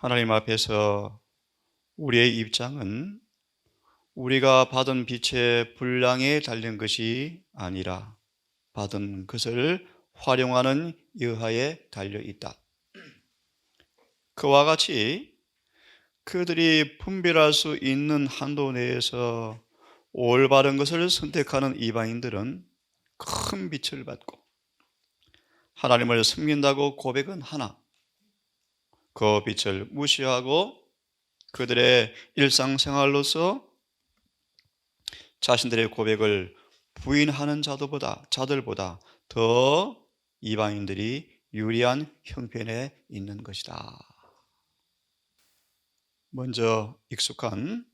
하나님 앞에서 우리의 입장은 우리가 받은 빛의 분량에 달린 것이 아니라 받은 것을 활용하는 여하에 달려 있다. 그와 같이 그들이 분별할 수 있는 한도 내에서 올바른 것을 선택하는 이방인들은 큰 빛을 받고 하나님을 섬긴다고 고백은 하나 그 빛을 무시하고 그들의 일상생활로서 자신들의 고백을 부인하는 자들보다 더 이방인들이 유리한 형편에 있는 것이다. 먼저 익숙한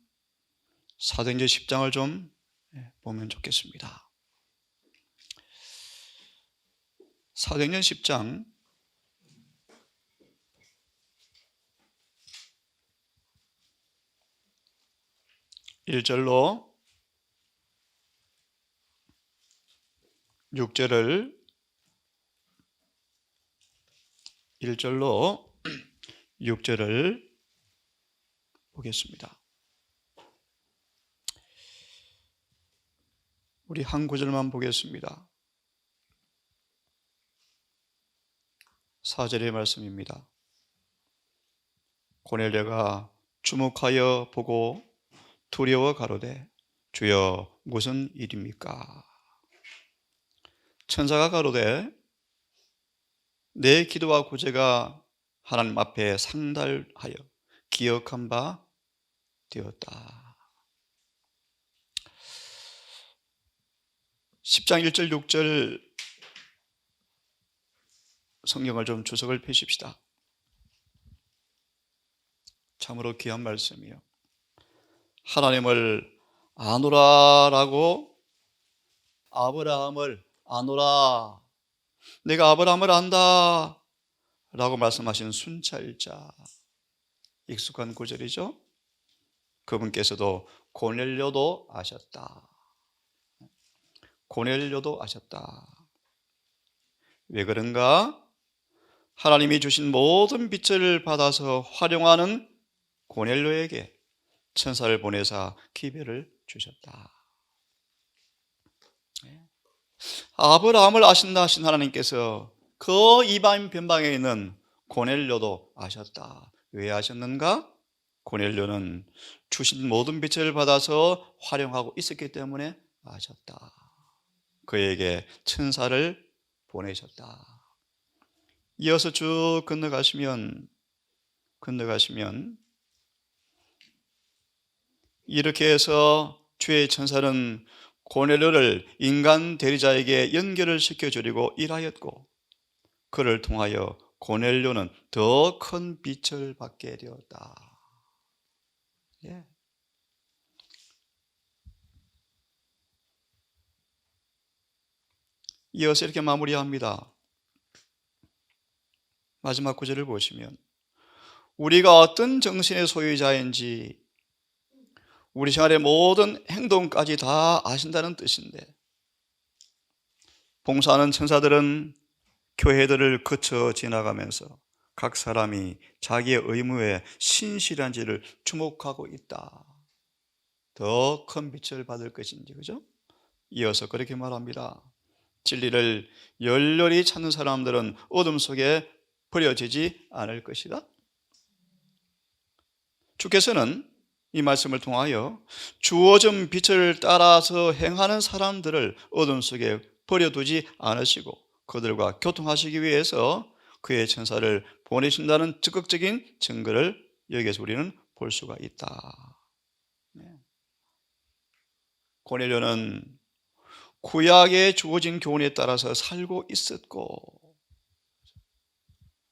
사도행전 10장을 좀 보면 좋겠습니다. 사도행전 10장 1절로 6절을 1절로 6절을 보겠습니다. 우리 한 구절만 보겠습니다. 4절의 말씀입니다. 고넬료가 주목하여 보고 두려워 가로되 주여 무슨 일입니까? 천사가 가로되 내 기도와 구제가 하나님 앞에 상달하여 기억한 바 되었다. 10장 1절 6절 성경을 좀 주석을 펴십시다. 참으로 귀한 말씀이요. 하나님을 아노라라고 아브라함을 아노라 내가 아브라함을 안다 라고 말씀하신 순찰자, 익숙한 구절이죠. 그분께서도 고넬료도 아셨다. 고넬료도 아셨다. 왜 그런가? 하나님이 주신 모든 빛을 받아서 활용하는 고넬료에게 천사를 보내사 기별을 주셨다. 아브라함을 아신다 하신 하나님께서 그 이방 변방에 있는 고넬료도 아셨다. 왜 아셨는가? 고넬료는 주신 모든 빛을 받아서 활용하고 있었기 때문에 아셨다. 그에게 천사를 보내셨다. 이어서 쭉 건너가시면 이렇게 해서 주의 천사는 고넬료를 인간 대리자에게 연결을 시켜주려고 일하였고 그를 통하여 고넬료는 더 큰 빛을 받게 되었다. 예. 이어서 이렇게 마무리합니다. 마지막 구절을 보시면 우리가 어떤 정신의 소유자인지 우리 생활의 모든 행동까지 다 아신다는 뜻인데 봉사하는 천사들은 교회들을 거쳐 지나가면서 각 사람이 자기의 의무에 신실한지를 주목하고 있다. 더 큰 빛을 받을 것인지, 그죠? 이어서 그렇게 말합니다. 진리를 열렬히 찾는 사람들은 어둠 속에 버려지지 않을 것이다. 주께서는 이 말씀을 통하여 주어진 빛을 따라서 행하는 사람들을 어둠 속에 버려두지 않으시고 그들과 교통하시기 위해서 그의 천사를 보내신다는 적극적인 증거를 여기에서 우리는 볼 수가 있다. 고넬료는 구약에 주어진 교훈에 따라서 살고 있었고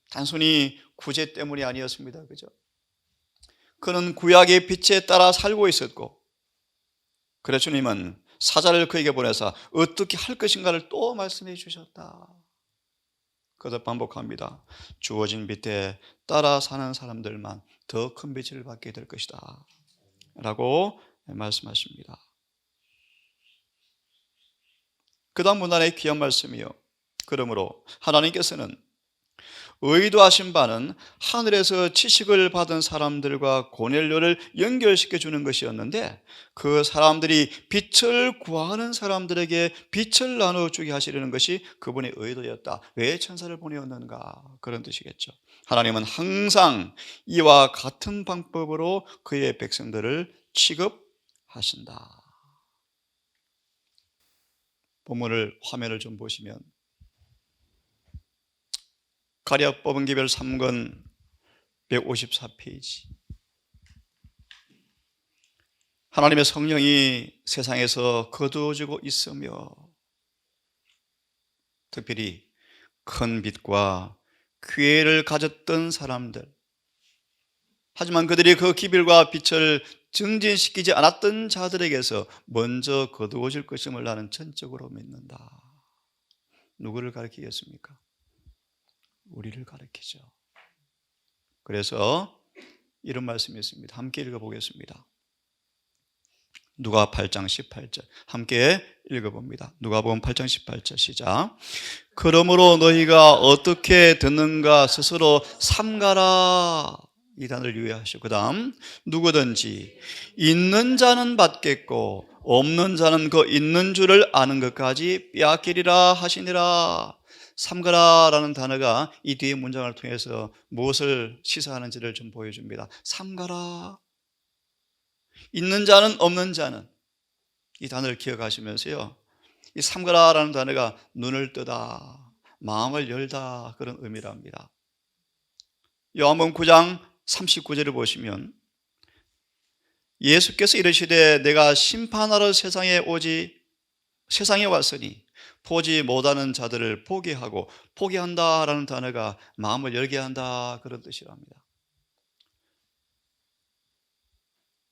단순히 구제 때문이 아니었습니다. 그죠? 그는 구약의 빛에 따라 살고 있었고 그래서 주님은 사자를 그에게 보내서 어떻게 할 것인가를 또 말씀해 주셨다. 그것을 반복합니다. 주어진 빛에 따라 사는 사람들만 더 큰 빛을 받게 될 것이다 라고 말씀하십니다. 그 다음 문단의 귀한 말씀이요. 그러므로 하나님께서는 의도하신 바는 하늘에서 지식을 받은 사람들과 고넬료를 연결시켜 주는 것이었는데, 그 사람들이 빛을 구하는 사람들에게 빛을 나눠주게 하시려는 것이 그분의 의도였다. 왜 천사를 보내었는가? 그런 뜻이겠죠. 하나님은 항상 이와 같은 방법으로 그의 백성들을 취급하신다. 본문을 화면을 좀 보시면 가랴 법은기별 3권 154페이지. 하나님의 성령이 세상에서 거두어지고 있으며 특별히 큰 빛과 기회를 가졌던 사람들, 하지만 그들이 그 기별과 빛을 증진시키지 않았던 자들에게서 먼저 거두어질 것임을 나는 전적으로 믿는다. 누구를 가리키겠습니까? 우리를 가리키죠. 그래서 이런 말씀이 있습니다. 함께 읽어보겠습니다. 누가 8장 18절 함께 읽어봅니다. 누가복음 8장 18절 시작. 그러므로 너희가 어떻게 듣는가 스스로 삼가라. 이 단어를 유의하시고 그 다음 누구든지 있는 자는 받겠고 없는 자는 그 있는 줄을 아는 것까지 빼앗기리라 하시니라. 삼가라라는 단어가 이 뒤의 문장을 통해서 무엇을 시사하는지를 좀 보여줍니다. 삼가라. 있는 자는 없는 자는, 이 단어를 기억하시면서요, 이 삼가라라는 단어가 눈을 뜨다, 마음을 열다 그런 의미랍니다. 요한복음 9장 39절을 보시면 예수께서 이르시되 내가 심판하러 세상에 왔으니 보지 못하는 자들을 보게 하고 보게 한다라는 단어가 마음을 열게 한다 그런 뜻이랍니다.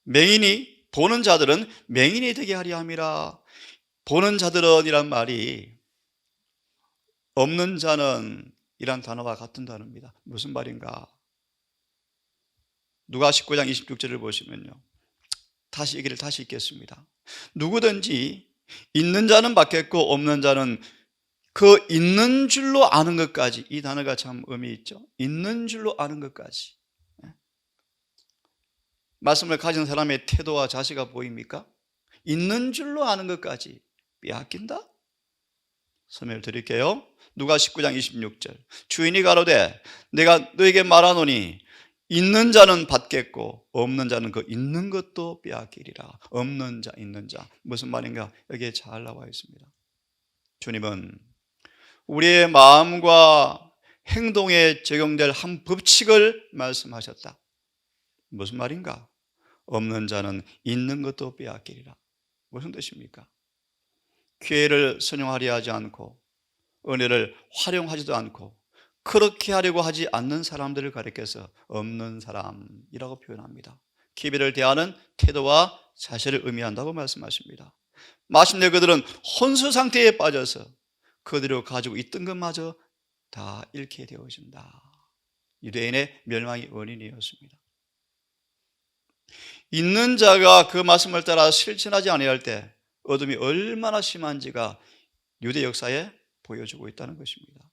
맹인이 보는 자들은 맹인이 되게 하려 함이라. 보는 자들은 이란 말이 없는 자는 이란 단어와 같은 단어입니다. 무슨 말인가? 누가 19장 26절을 보시면요, 얘기를 다시 읽겠습니다. 누구든지 있는 자는 받겠고 없는 자는 그 있는 줄로 아는 것까지. 이 단어가 참 의미 있죠. 있는 줄로 아는 것까지. 말씀을 가진 사람의 태도와 자세가 보입니까? 있는 줄로 아는 것까지 빼앗긴다? 설명을 드릴게요. 누가 19장 26절 주인이 가로되 내가 너에게 말하노니 있는 자는 받겠고 없는 자는 그 있는 것도 빼앗기리라. 없는 자, 있는 자. 무슨 말인가? 여기에 잘 나와 있습니다. 주님은 우리의 마음과 행동에 적용될 한 법칙을 말씀하셨다. 무슨 말인가? 없는 자는 있는 것도 빼앗기리라. 무슨 뜻입니까? 기회를 선용하려 하지 않고 은혜를 활용하지도 않고 그렇게 하려고 하지 않는 사람들을 가리켜서 없는 사람이라고 표현합니다. 기회를 대하는 태도와 자세를 의미한다고 말씀하십니다. 마침내 그들은 혼수 상태에 빠져서 그들이 가지고 있던 것마저 다 잃게 되어진다. 유대인의 멸망의 원인이었습니다. 있는 자가 그 말씀을 따라 실천하지 아니할 때 어둠이 얼마나 심한지가 유대 역사에 보여주고 있다는 것입니다.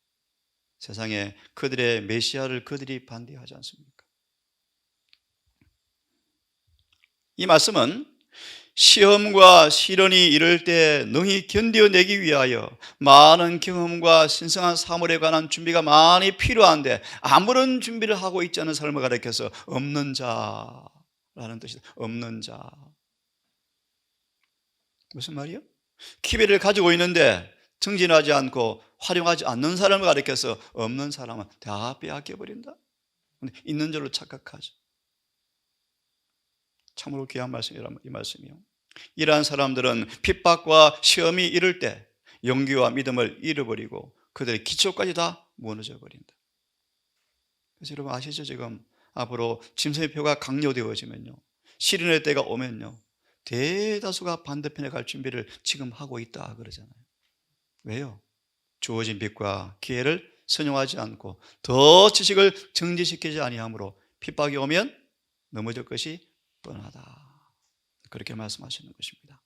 세상에 그들의 메시아를 그들이 반대하지 않습니까? 이 말씀은 시험과 시련이 이를 때 능히 견뎌내기 위하여 많은 경험과 신성한 사물에 관한 준비가 많이 필요한데 아무런 준비를 하고 있지 않은 삶을 가리켜서 없는 자라는 뜻이다. 없는 자. 무슨 말이요? 기회를 가지고 있는데 증진하지 않고 활용하지 않는 사람을 가리켜서 없는 사람은 다 빼앗겨버린다. 근데 있는 줄로 착각하죠. 참으로 귀한 말씀이란 이 말씀이요. 이러한 사람들은 핍박과 시험이 이를 때 용기와 믿음을 잃어버리고 그들의 기초까지 다 무너져 버린다. 그래서 여러분 아시죠? 지금 앞으로 짐승의 표가 강요되어지면요, 시련의 때가 오면요, 대다수가 반대편에 갈 준비를 지금 하고 있다 그러잖아요. 왜요? 주어진 빛과 기회를 선용하지 않고 더 지식을 증진시키지 아니하므로 핍박이 오면 넘어질 것이 뻔하다. 그렇게 말씀하시는 것입니다.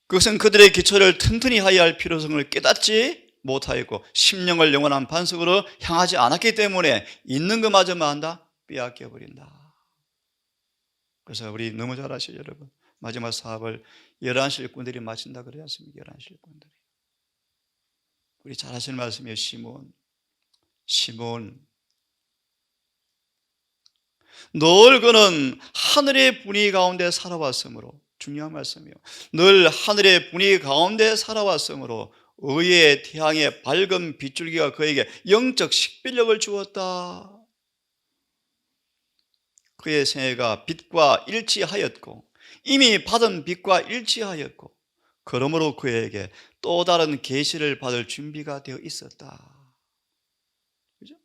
그것은 그들의 기초를 튼튼히 하여야 할 필요성을 깨닫지 못하였고 심령을 영원한 반석으로 향하지 않았기 때문에 있는 것마저 뭐한다? 빼앗겨버린다. 그래서 우리 너무 잘 아시죠, 여러분? 마지막 사업을 11시 일꾼들이 마친다 그러지 않습니까? 11시 일꾼들이. 우리 잘 아시는 말씀이에요. 시몬 늘 그는 하늘의 분위기 가운데 살아왔으므로, 중요한 말씀이에요. 늘 하늘의 분위기 가운데 살아왔으므로 의의 태양의 밝은 빗줄기가 그에게 영적 식별력을 주었다. 그의 생애가 빛과 일치하였고 이미 받은 빛과 일치하였고 그러므로 그에게 또 다른 계시를 받을 준비가 되어 있었다. 그죠?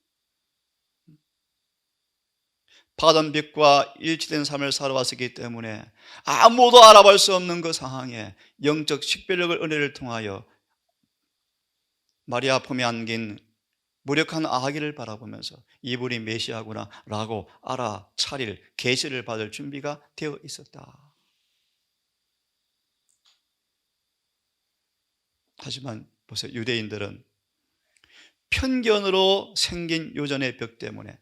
받은 빛과 일치된 삶을 살아왔기 때문에 아무도 알아볼 수 없는 그 상황에 영적 식별력을 은혜를 통하여 마리아 품에 안긴 무력한 아기를 바라보면서 이분이 메시아구나 라고 알아차릴 계시를 받을 준비가 되어 있었다. 하지만 보세요. 유대인들은 편견으로 생긴 유전의 벽 때문에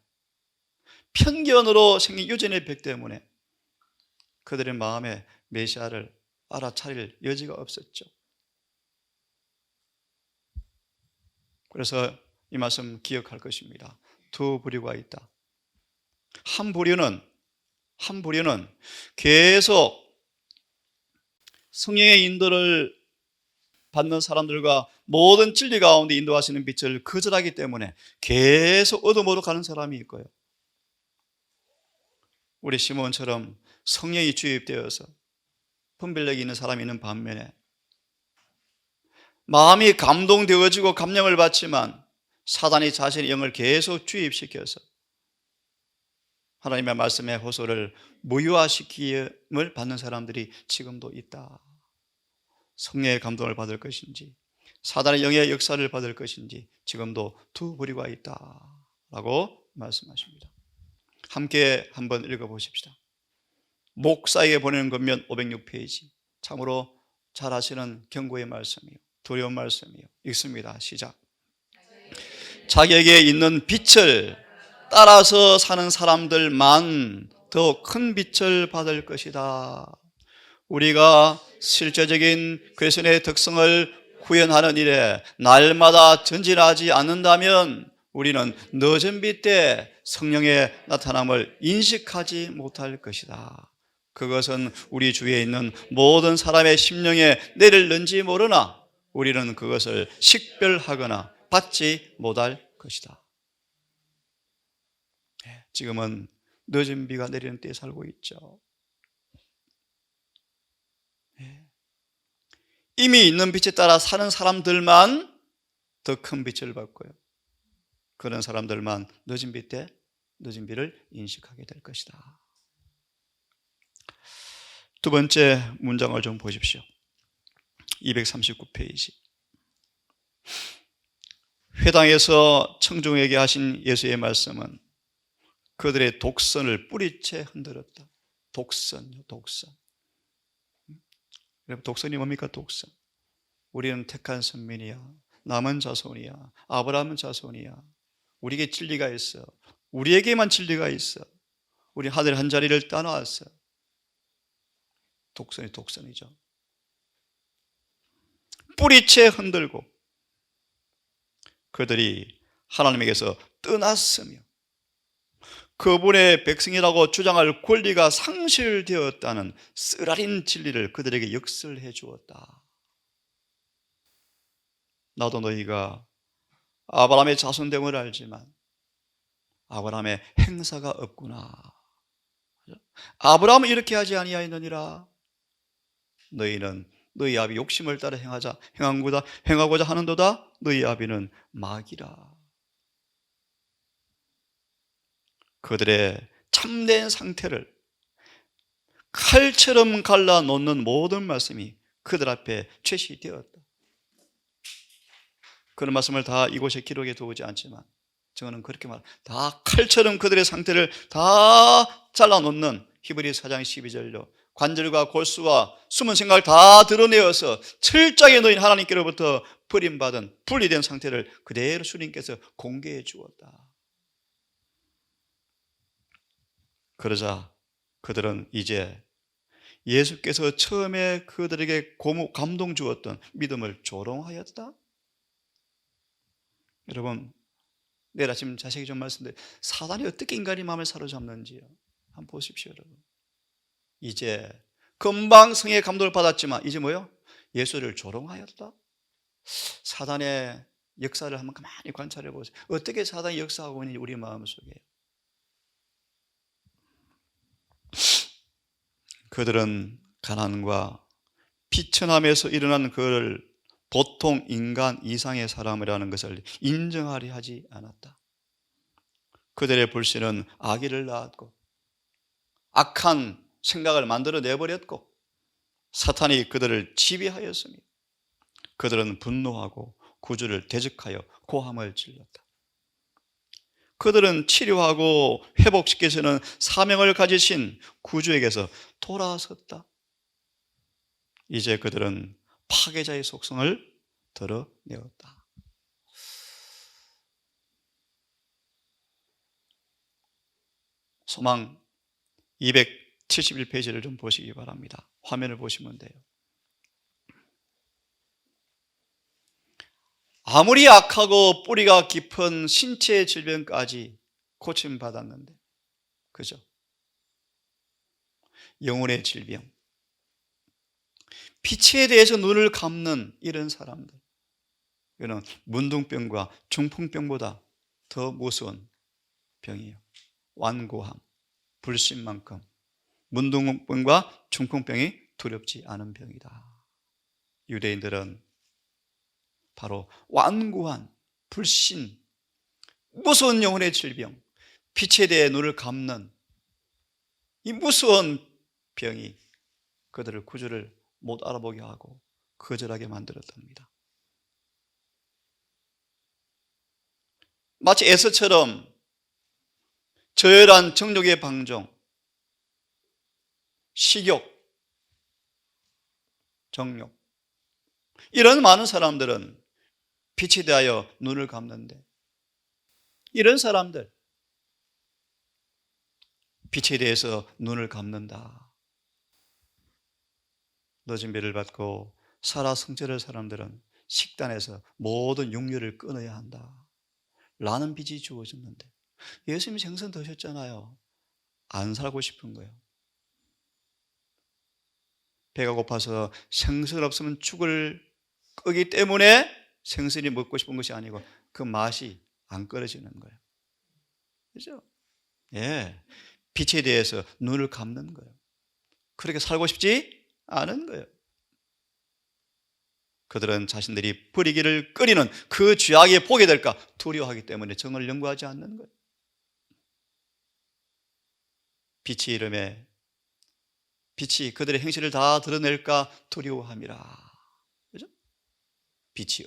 그들의 마음에 메시아를 알아차릴 여지가 없었죠. 그래서 이 말씀 기억할 것입니다. 두 부류가 있다. 한 부류는 계속 성령의 인도를 받는 사람들과 모든 진리 가운데 인도하시는 빛을 거절하기 때문에 계속 어둠으로 가는 사람이 있고요. 우리 시몬처럼 성령이 주입되어서 분별력이 있는 사람이 있는 반면에 마음이 감동되어지고 감명을 받지만 사단이 자신의 영을 계속 주입시켜서 하나님의 말씀의 호소를 무효화시킴을 받는 사람들이 지금도 있다. 성령의 감동을 받을 것인지 사단의 영의 역사를 받을 것인지 지금도 두 부류가 있다라고 말씀하십니다. 함께 한번 읽어보십시다. 목사에게 보내는 권면 506페이지. 참으로 잘 아시는 경고의 말씀이요, 두려운 말씀이요. 읽습니다. 시작. 자기에게 있는 빛을 따라서 사는 사람들만 더 큰 빛을 받을 것이다. 우리가 실제적인 그리스도의 특성을 구현하는 일에 날마다 전진하지 않는다면 우리는 늦은 빛 때 성령의 나타남을 인식하지 못할 것이다. 그것은 우리 주위에 있는 모든 사람의 심령에 내릴는지 모르나 우리는 그것을 식별하거나 받지 못할 것이다. 지금은 늦은 비가 내리는 때에 살고 있죠. 이미 있는 빛에 따라 사는 사람들만 더 큰 빛을 받고요. 그런 사람들만 늦은 빛 때 늦은 비를 인식하게 될 것이다. 두 번째 문장을 좀 보십시오. 239페이지. 회당에서 청중에게 하신 예수의 말씀은 그들의 독선을 뿌리채 흔들었다. 독선이요, 독선. 여러분, 독선이 뭡니까? 독선. 우리는 택한 선민이야, 남은 자손이야, 아브라함은 자손이야, 우리에게 진리가 있어, 우리에게만 진리가 있어, 우리 하늘 한 자리를 따놓았어. 독선이 독선이죠. 뿌리채 흔들고 그들이 하나님에게서 떠났으며 그분의 백성이라고 주장할 권리가 상실되었다는 쓰라린 진리를 그들에게 역설해 주었다. 나도 너희가 아브라함의 자손됨을 알지만 아브라함의 행사가 없구나. 아브라함은 이렇게 하지 아니하였느니라. 너희는 너희 아비 욕심을 따라 행하고자 하는도다. 너희 아비는 마귀라. 그들의 참된 상태를 칼처럼 갈라놓는 모든 말씀이 그들 앞에 최시되었다. 그런 말씀을 다 이곳에 기록해 두지 않지만 저는 그렇게 다 칼처럼 그들의 상태를 다 잘라놓는 히브리 4장 12절로 관절과 골수와 숨은 생각을 다 드러내어서 철저하게 너희 하나님께로부터 버림받은 분리된 상태를 그대로 주님께서 공개해 주었다. 그러자 그들은 이제 예수께서 처음에 그들에게 감동 주었던 믿음을 조롱하였다. 여러분, 내일 아침 자세히 좀 말씀드려요. 사단이 어떻게 인간의 마음을 사로잡는지요. 한번 보십시오, 여러분. 이제 금방 성의 감동을 받았지만 이제 뭐요? 예수를 조롱하였다. 사단의 역사를 한번 가만히 관찰해 보세요. 어떻게 사단이 역사하고 있는지 우리 마음속에. 그들은 가난과 비천함에서 일어난 그를 보통 인간 이상의 사람이라는 것을 인정하려 하지 않았다. 그들의 불신은 악의를 낳았고 악한 생각을 만들어내버렸고 사탄이 그들을 지배하였으며 그들은 분노하고 구주를 대적하여 고함을 질렀다. 그들은 치료하고 회복시켜서는 사명을 가지신 구주에게서 돌아섰다. 이제 그들은 파괴자의 속성을 드러내었다. 소망 271페이지를 좀 보시기 바랍니다. 화면을 보시면 돼요. 아무리 악하고 뿌리가 깊은 신체 질병까지 고침받았는데, 그죠? 영혼의 질병, 빛에 대해서 눈을 감는 이런 사람들, 이거는 문둥병과 중풍병보다 더 무서운 병이에요. 완고함, 불신만큼 문둥병과 중풍병이 두렵지 않은 병이다. 유대인들은 바로 완고한 불신, 무서운 영혼의 질병, 빛에 대해 눈을 감는 이 무서운 병이 그들을 구주를 못 알아보게 하고 거절하게 만들었답니다. 마치 에서처럼 저열한 정욕의 방종, 식욕, 정욕, 이런 많은 사람들은 빛에 대하여 눈을 감는데, 이런 사람들 빛에 대해서 눈을 감는다. 늦은 배를 받고 살아 성취할 사람들은 식단에서 모든 육류를 끊어야 한다 라는 빛이 주어졌는데, 예수님이 생선 드셨잖아요. 안 살고 싶은 거예요. 배가 고파서 생선 없으면 죽을 거기 때문에 생선이 먹고 싶은 것이 아니고 그 맛이 안 끊어지는 거예요. 그렇죠? 예, 빛에 대해서 눈을 감는 거예요. 그렇게 살고 싶지 않은 거예요. 그들은 자신들이 버리기를 꺼리는 그 죄악에 보게 될까 두려워하기 때문에 정을 연구하지 않는 거예요. 빛의 이름에 빛이 그들의 행실을 다 드러낼까 두려워함이라. 그죠? 빛이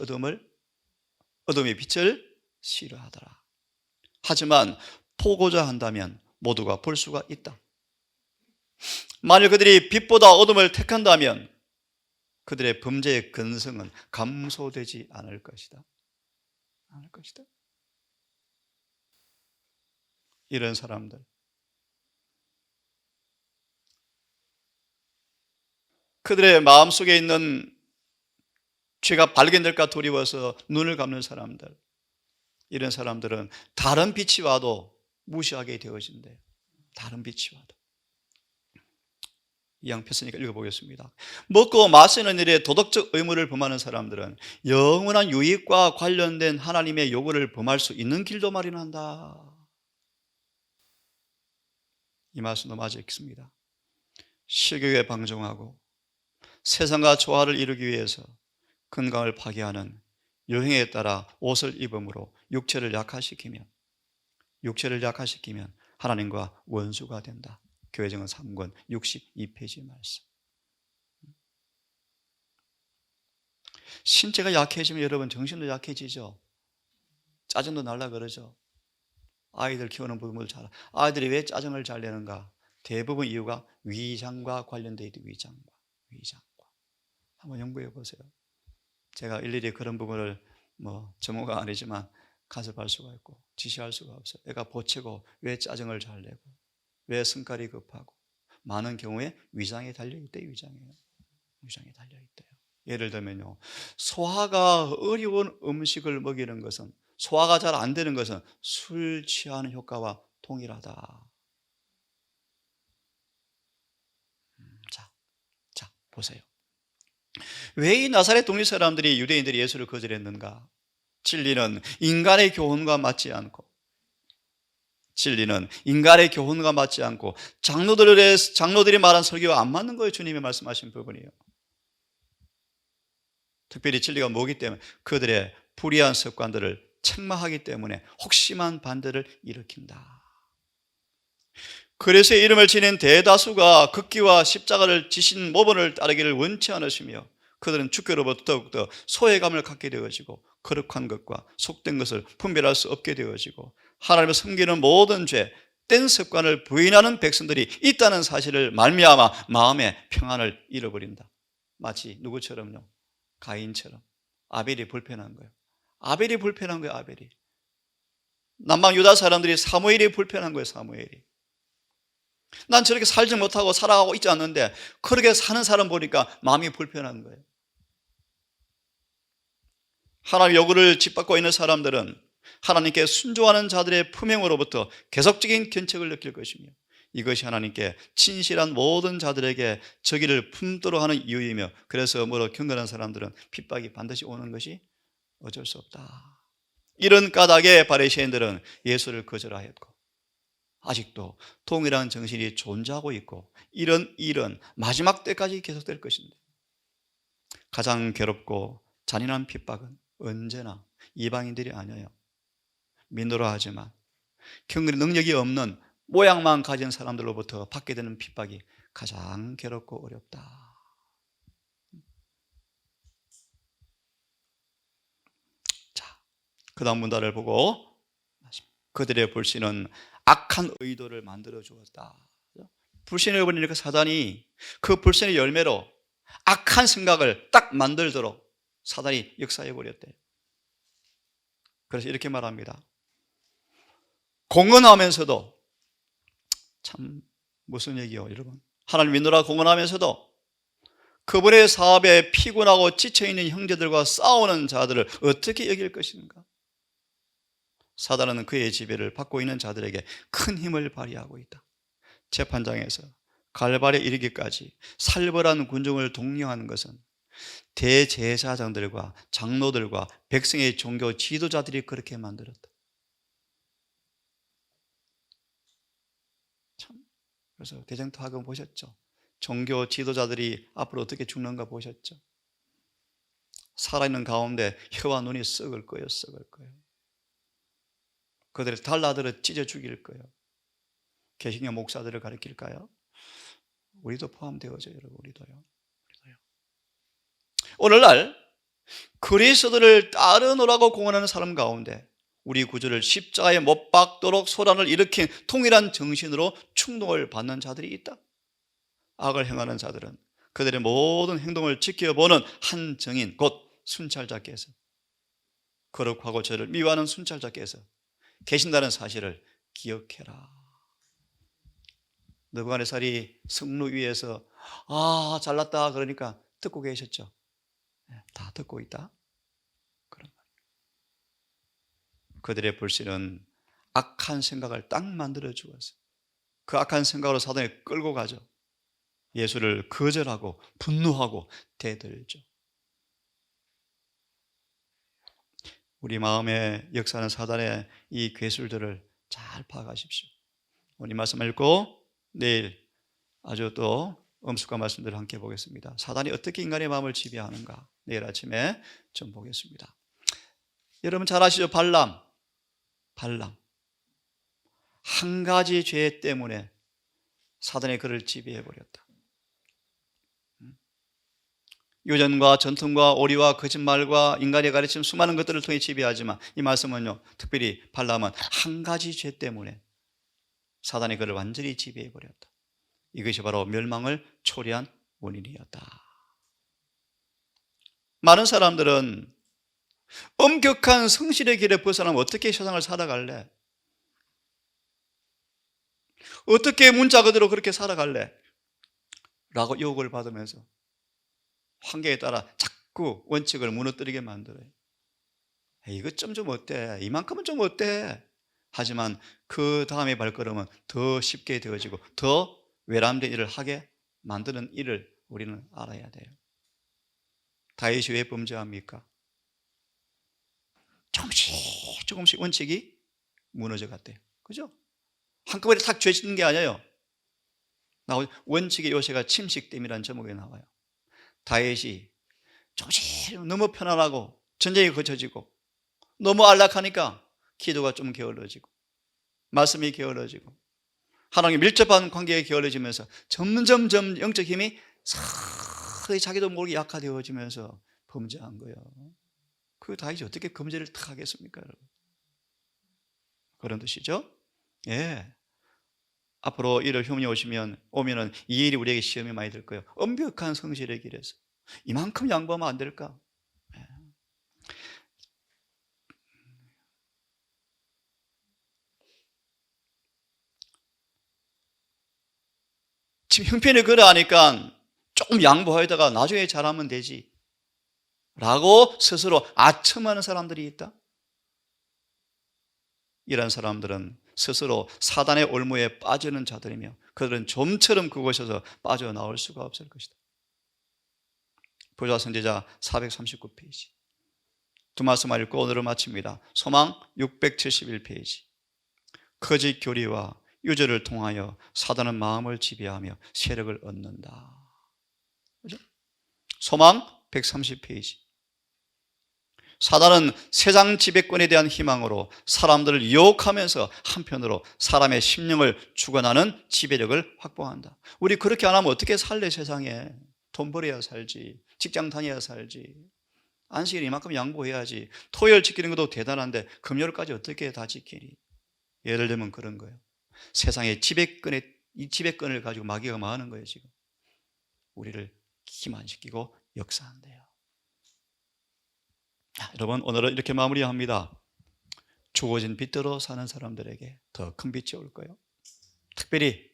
어둠이 빛을 싫어하더라. 하지만 보고자 한다면 모두가 볼 수가 있다. 만일 그들이 빛보다 어둠을 택한다면 그들의 범죄의 근성은 감소되지 않을 것이다. 않을 것이다. 이런 사람들, 그들의 마음속에 있는 죄가 발견될까 두려워서 눈을 감는 사람들, 이런 사람들은 다른 빛이 와도 무시하게 되어진대요. 다른 빛이 와도. 이 양 폈으니까 읽어보겠습니다. 먹고 마시는 일에 도덕적 의무를 범하는 사람들은 영원한 유익과 관련된 하나님의 요구를 범할 수 있는 길도 마련한다. 이 말씀도 맞아 있습니다. 식욕에 방종하고 세상과 조화를 이루기 위해서 건강을 파괴하는 유행에 따라 옷을 입음으로 육체를 약화시키면 하나님과 원수가 된다. 교회정은 3권 62페이지 말씀. 신체가 약해지면 여러분 정신도 약해지죠. 짜증도 날라 그러죠. 아이들 키우는 부모들 잘, 아이들이 왜 짜증을 잘 내는가? 대부분 이유가 위장과 관련되어 있는 위장과. 한번 연구해 보세요. 제가 일일이 그런 부분을 전문가가 아니지만 간섭할 수가 있고 지시할 수가 없어요. 애가 보채고 왜 짜증을 잘 내고 왜 성깔이 급하고 많은 경우에 위장에 달려있대요. 위장에 달려있대요. 예를 들면요, 소화가 어려운 음식을 먹이는 것은, 소화가 잘 안 되는 것은 술 취하는 효과와 동일하다. 자, 보세요. 왜 이 나사렛 동네 사람들이, 유대인들이 예수를 거절했는가? 진리는 인간의 교훈과 맞지 않고, 장로들이 말한 설교와 안 맞는 거예요. 주님이 말씀하신 부분이요. 특별히 진리가 뭐기 때문에? 그들의 불의한 습관들을 책망하기 때문에 혹심한 반대를 일으킨다. 그래서 이름을 지닌 대다수가 극기와 십자가를 지신 모범을 따르기를 원치 않으시며 그들은 주께로부터 더욱더 소외감을 갖게 되어지고 거룩한 것과 속된 것을 분별할 수 없게 되어지고 하나님을 섬기는 모든 죄, 뗀 습관을 부인하는 백성들이 있다는 사실을 말미암아 마음의 평안을 잃어버린다. 마치 누구처럼요? 가인처럼. 아벨이 불편한 거예요. 아벨이. 남방 유다 사람들이 사무엘이 불편한 거예요. 난 저렇게 살지 못하고 살아가고 있지 않는데 그렇게 사는 사람 보니까 마음이 불편한 거예요. 하나님의 요구를 짓밟고 있는 사람들은 하나님께 순종하는 자들의 품행으로부터 계속적인 견책을 느낄 것이며 이것이 하나님께 진실한 모든 자들에게 저기를 품도록 하는 이유이며 그래서 경건한 사람들은 핍박이 반드시 오는 것이 어쩔 수 없다. 이런 까닭에 바리새인들은 예수를 거절하였고 아직도 동일한 정신이 존재하고 있고 이런 일은 마지막 때까지 계속될 것입니다. 가장 괴롭고 잔인한 핍박은 언제나 이방인들이 아니에요. 믿노라 하지만 경건의 능력이 없는 모양만 가진 사람들로부터 받게 되는 핍박이 가장 괴롭고 어렵다. 자, 그 다음 문단을 보고 그들의 불신은 악한 의도를 만들어 주었다. 불신을 버리니까 사단이 그 불신의 열매로 악한 생각을 딱 만들도록 사단이 역사해 버렸대요. 그래서 이렇게 말합니다. 공언하면서도, 참 무슨 얘기요, 여러분? 하나님 믿노라 공언하면서도 그분의 사업에 피곤하고 지쳐있는 형제들과 싸우는 자들을 어떻게 여길 것인가? 사단은 그의 지배를 받고 있는 자들에게 큰 힘을 발휘하고 있다. 재판장에서 갈발에 이르기까지 살벌한 군중을 독려하는 것은 대제사장들과 장로들과 백성의 종교 지도자들이 그렇게 만들었다. 참, 그래서 대쟁투하금 보셨죠? 종교 지도자들이 앞으로 어떻게 죽는가 보셨죠? 살아있는 가운데 혀와 눈이 썩을 거예요. 그들을 달라들어 찢어 죽일 거예요. 개신교 목사들을 가리킬까요? 우리도 포함되어져, 여러분. 우리도요. 오늘날 그리스도를 따르노라고 공언하는 사람 가운데 우리 구주를 십자가에 못 박도록 소란을 일으킨 통일한 정신으로 충동을 받는 자들이 있다. 악을 행하는 자들은 그들의 모든 행동을 지켜보는 한 정인 곧 순찰자께서, 거룩하고 저를 미워하는 순찰자께서 계신다는 사실을 기억해라. 느부갓네살이 성루 위에서 잘났다 그러니까 듣고 계셨죠? 다 듣고 있다. 그런 말. 그들의 불신은 악한 생각을 딱 만들어 주어서 그 악한 생각으로 사단이 끌고 가죠. 예수를 거절하고 분노하고 대들죠. 우리 마음에 역사하는 사단의 이 괴술들을 잘 파악하십시오. 오늘 말씀 읽고 내일 아주 또 엄숙한 말씀들을 함께 보겠습니다. 사단이 어떻게 인간의 마음을 지배하는가 내일 아침에 좀 보겠습니다. 여러분 잘 아시죠? 발람 한 가지 죄 때문에 사단이 그를 지배해버렸다. 유전과 전통과 오리와 거짓말과 인간의 가르침 수많은 것들을 통해 지배하지만 이 말씀은요, 특별히 발람은 한 가지 죄 때문에 사단이 그를 완전히 지배해버렸다. 이것이 바로 멸망을 초래한 원인이었다. 많은 사람들은 엄격한 성실의 길에 벗어나면 어떻게 세상을 살아갈래? 어떻게 문자 그대로 그렇게 살아갈래? 라고 유혹을 받으면서 환경에 따라 자꾸 원칙을 무너뜨리게 만들어요. 이것 좀 어때? 이만큼은 좀 어때? 하지만 그 다음의 발걸음은 더 쉽게 되어지고 더 외람된 일을 하게 만드는 일을 우리는 알아야 돼요. 다윗이 왜 범죄합니까? 조금씩 원칙이 무너져 갔대요. 그죠? 한꺼번에 탁 죄짓는 게 아니에요. 원칙의 요새가 침식됨이라는 제목에 나와요. 다윗이 조금씩 너무 편안하고 전쟁이 거쳐지고 너무 안락하니까 기도가 좀 게을러지고 말씀이 게을러지고 하나님과 밀접한 관계가 게을러지면서 점점 영적 힘이 서서히 자기도 모르게 약화되어지면서 범죄한 거예요. 그 다윗이 어떻게 범죄를 탁 하겠습니까, 여러분? 그런 뜻이죠. 예. 앞으로 이를 흉이 오면은 이 일이 우리에게 시험이 많이 들 거예요. 엄격한 성실의 길에서 이만큼 양보하면 안 될까? 예. 지금 형편이 그러하니까 조금 양보하다가 나중에 잘하면 되지 라고 스스로 아첨하는 사람들이 있다. 이런 사람들은 스스로 사단의 올무에 빠지는 자들이며 그들은 좀처럼 그곳에서 빠져나올 수가 없을 것이다. 부자 선지자 439페이지. 두 말씀을 읽고 오늘을 마칩니다. 소망 671페이지. 거짓 교리와 유죄를 통하여 사단은 마음을 지배하며 세력을 얻는다. 그죠? 소망 130페이지. 사단은 세상 지배권에 대한 희망으로 사람들을 유혹하면서 한편으로 사람의 심령을 주관하는 지배력을 확보한다. 우리 그렇게 안 하면 어떻게 살래? 세상에 돈 벌어야 살지, 직장 다녀야 살지, 안식일 이만큼 양보해야지. 토요일 지키는 것도 대단한데 금요일까지 어떻게 다 지키니? 예를 들면 그런 거예요. 세상의 이 지배권을 가지고 마귀가 망하는 거예요. 지금 우리를 기만시키고 역사한대요. 여러분, 오늘은 이렇게 마무리합니다. 주어진 빛대로 사는 사람들에게 더 큰 빛이 올 거예요. 특별히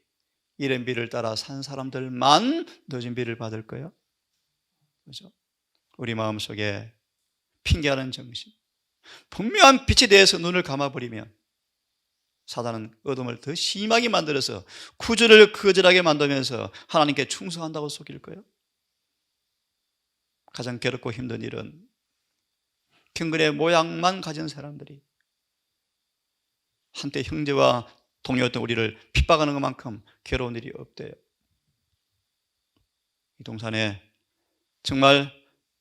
이런 비를 따라 산 사람들만 늦은 비를 받을 거예요. 그렇죠? 우리 마음속에 핑계하는 정신, 분명한 빛에 대해서 눈을 감아버리면 사단은 어둠을 더 심하게 만들어서 구주를 거절하게 만들면서 하나님께 충성한다고 속일 거예요. 가장 괴롭고 힘든 일은 경건의 모양만 가진 사람들이 한때 형제와 동료였던 우리를 핍박하는 것만큼 괴로운 일이 없대요. 이 동산에 정말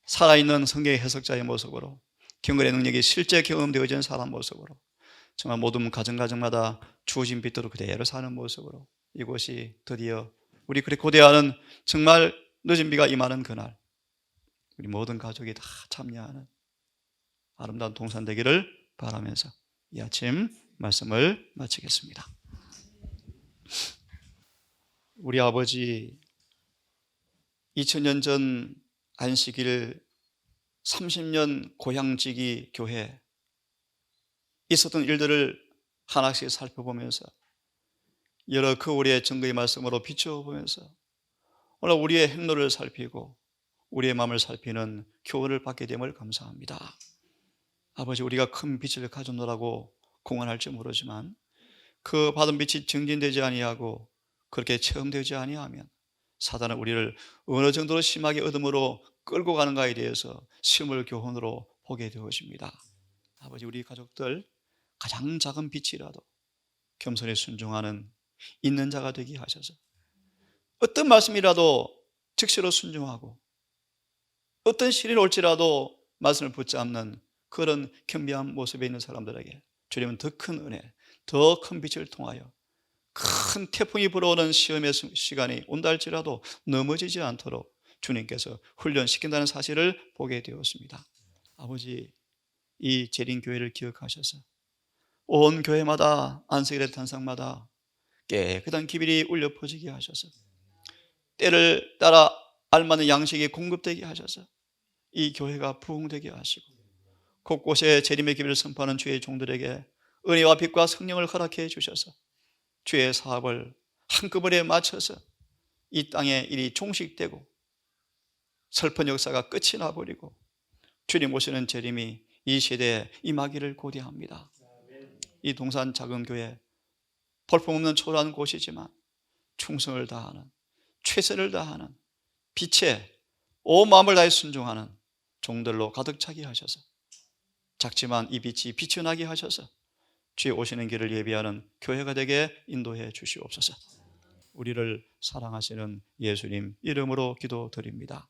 살아있는 성경의 해석자의 모습으로 경건의 능력이 실제 경험되어지는 사람 모습으로 정말 모든 가정마다 주어진 빛대로 그대로 사는 모습으로 이곳이 드디어 우리 그렇게 고대하는 정말 늦은 비가 임하는 그날 우리 모든 가족이 다 참여하는 아름다운 동산 되기를 바라면서 이 아침 말씀을 마치겠습니다. 우리 아버지 2000년 전 안식일 30년 고향지기 교회 있었던 일들을 하나씩 살펴보면서 여러 거울의 증거의 말씀으로 비춰보면서 오늘 우리의 행로를 살피고 우리의 마음을 살피는 교훈을 받게 됨을 감사합니다. 아버지, 우리가 큰 빛을 가져노라고 공언할지 모르지만 그 받은 빛이 증진되지 아니하고 그렇게 체험되지 아니하면 사단은 우리를 어느 정도로 심하게 어둠으로 끌고 가는가에 대해서 시험을 교훈으로 보게 되어집니다. 아버지, 우리 가족들 가장 작은 빛이라도 겸손히 순종하는 있는 자가 되게 하셔서 어떤 말씀이라도 즉시로 순종하고 어떤 시련이 올지라도 말씀을 붙잡는 그런 겸비한 모습에 있는 사람들에게 주님은 더 큰 은혜, 더 큰 빛을 통하여 큰 태풍이 불어오는 시험의 시간이 온다 할지라도 넘어지지 않도록 주님께서 훈련시킨다는 사실을 보게 되었습니다. 아버지, 이 재림교회를 기억하셔서 온 교회마다 안식일의 탄상마다 깨끗한 기별이 울려 퍼지게 하셔서 때를 따라 알맞는 양식이 공급되게 하셔서 이 교회가 부흥되게 하시고 곳곳에 재림의 기회를 선포하는 주의 종들에게 은혜와 빛과 성령을 허락해 주셔서 주의 사업을 한꺼번에 맞춰서 이 땅의 일이 종식되고 슬픈 역사가 끝이 나버리고 주님 오시는 재림이 이 시대에 임하기를 고대합니다. 이 동산 작은 교회 볼품없는 초라한 곳이지만 충성을 다하는, 최선을 다하는, 빛에 온 마음을 다해 순종하는 종들로 가득 차게 하셔서 작지만 이 빛이 빛이 나게 하셔서 주의 오시는 길을 예비하는 교회가 되게 인도해 주시옵소서. 우리를 사랑하시는 예수님 이름으로 기도드립니다.